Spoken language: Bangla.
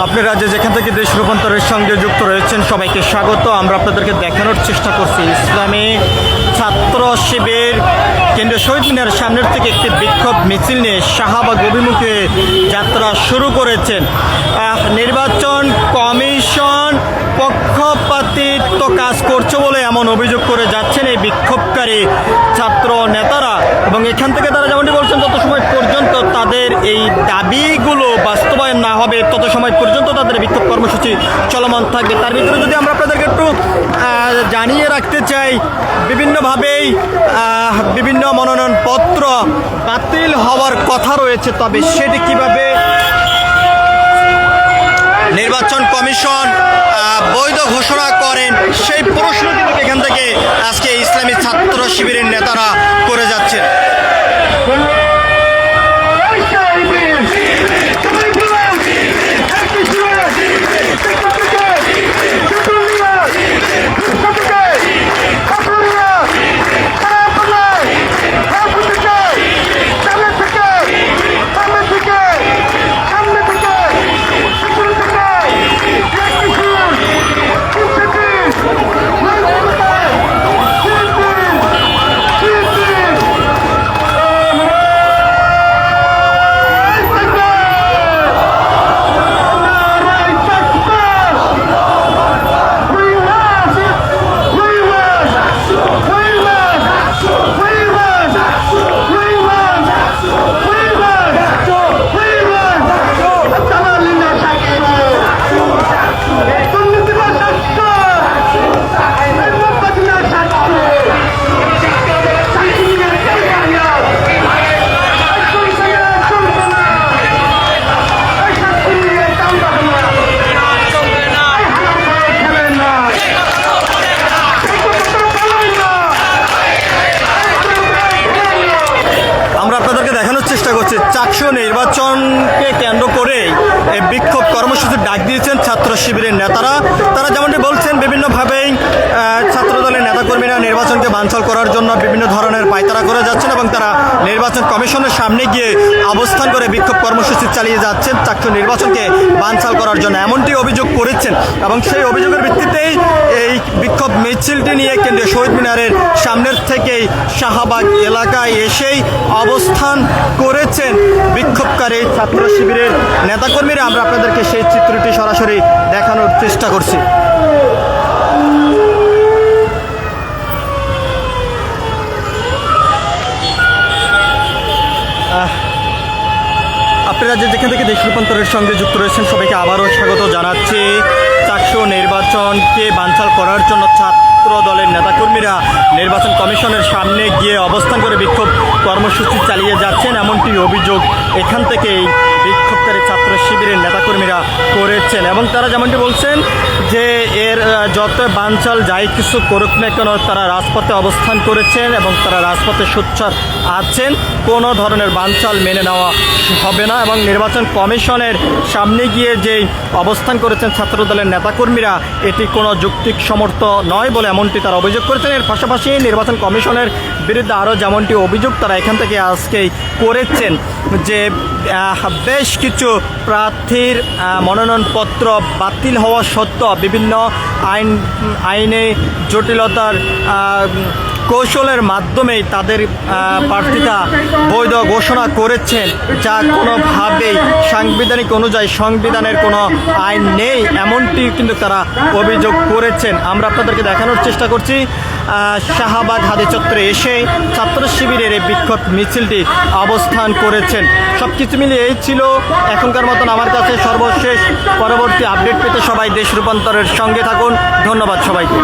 আপনারা যেখান থেকে দেশ রূপান্তরের সঙ্গে যুক্ত রয়েছেন সবাইকে স্বাগত। আমরা আপনাদেরকে দেখানোর চেষ্টা করছি ইসলামী ছাত্র শিবির কেন্দ্রীয় শহীদ মিনারের সামনের থেকে একটি বিক্ষোভ মিছিল নিয়ে শাহবাগ অভিমুখে যাত্রা শুরু করেছেন। নির্বাচন কমিশন পক্ষপাতিত্ব কাজ করছে বলে এমন অভিযোগ করে যাচ্ছেন এই বিক্ষোভকারী ছাত্র নেতারা, এবং এখান থেকে তারা যেমনটি বলছেন তত সময় পর্যন্ত তাদের এই দাবিগুলো বাস্তবায়ন না হবে তত সময় পর্যন্ত তাদের বিক্ষোভ কর্মসূচি চলমান থাকবে। তার ভিতরে যদি আমরা আপনাদেরকে একটু জানিয়ে রাখতে চাই, বিভিন্নভাবেই বিভিন্ন মনোনয়নপত্র বাতিল হওয়ার কথা রয়েছে, তবে সেটি কিভাবে নির্বাচন কমিশন বৈধ ঘোষণা করেন সেই প্রশ্ন কিন্তু এখান থেকে আজকে ইসলামী ছাত্র শিবিরের নেতারা করে যাচ্ছেন। চাকসু নির্বাচনকে কেন্দ্র করে বিক্ষোভ কর্মসূচির ডাক দিয়েছেন ছাত্র শিবিরের নেতারা। তারা যেমনটি বলছেন, বিভিন্নভাবেই ছাত্রদলের নেতাকর্মীরা নির্বাচনকে বানচাল করার জন্য বিভিন্ন ধরনের পায়তারা করে যাচ্ছেন এবং তারা নির্বাচন কমিশনের সামনে গিয়ে অবস্থান করে বিক্ষোভ কর্মসূচি চালিয়ে যাচ্ছেন চাকসু নির্বাচনকে বানচাল করার জন্য, এমনটি অভিযোগ করেছেন। এবং সেই অভিযোগের ভিত্তিতেই এই বিক্ষোভ মিছিলটি নিয়ে কেন্দ্রীয় শহীদ মিনারের সামনের থেকেই শাহবাগ এলাকায় এসেই অবস্থান করেছেন বিক্ষোভকারী ছাত্র শিবিরের নেতাকর্মীরা। আমরা আপনাদেরকে সেই চিত্রটি সরাসরি দেখানোর চেষ্টা করছি। আপনারা যেখান থেকে দেশ রূপান্তরের সঙ্গে যুক্ত রয়েছেন সবাইকে আবারও স্বাগত জানাচ্ছি। চাকসু নির্বাচনকে বানচাল করার জন্য ছাত্র দলের নেতাকর্মীরা নির্বাচন কমিশনের সামনে গিয়ে অবস্থান করে বিক্ষোভ কর্মসূচি চালিয়ে যাচ্ছেন, এমনটি অভিযোগ এখান থেকেই বিক্ষোভকারী ছাত্র শিবিরের নেতাকর্মীরা করেছেন। এবং তারা যেমনটি বলছেন যে এর যত বানচাল যাই কিছু করুক না কেন তারা রাজপথে অবস্থান করেছেন এবং তারা রাজপথে সোচ্চার আছেন, কোনো ধরনের বানচাল মেনে নেওয়া হবে না। এবং নির্বাচন কমিশনের সামনে গিয়ে যেই অবস্থান করেছেন ছাত্র দলের নেতাকর্মীরা, এটি কোনো যৌক্তিক সমর্থ নয় বলে এমনটি তারা অভিযোগ করেছেন। এর পাশাপাশি নির্বাচন কমিশনের বিরুদ্ধে আরও যেমনটি অভিযোগ তারা এখান থেকে আজকেই করেছেন যে বেশ কিছু প্রার্থীর মনোনয়নপত্র বাতিল হওয়া সত্ত্বেও বিভিন্ন আইনে জটিলতার কৌশলের মাধ্যমেই তাদের প্রার্থিতা বৈধ ঘোষণা করেছেন, যা কোনোভাবেই সাংবিধানিক অনুযায়ী সংবিধানের কোনো আইন নেই, এমনটি কিন্তু তারা অভিযোগ করেছেন। আমরা আপনাদেরকে দেখানোর চেষ্টা করছি শাহবাগ হাদি চত্বরে এসে ছাত্র শিবিরের এই বিক্ষোভ মিছিলটি অবস্থান করেছেন। সব কিছু মিলিয়ে এই ছিল এখনকার মতন আমার কাছে সর্বশেষ। পরবর্তী আপডেট পেতে সবাই দেশ রূপান্তরের সঙ্গে থাকুন। ধন্যবাদ সবাইকে।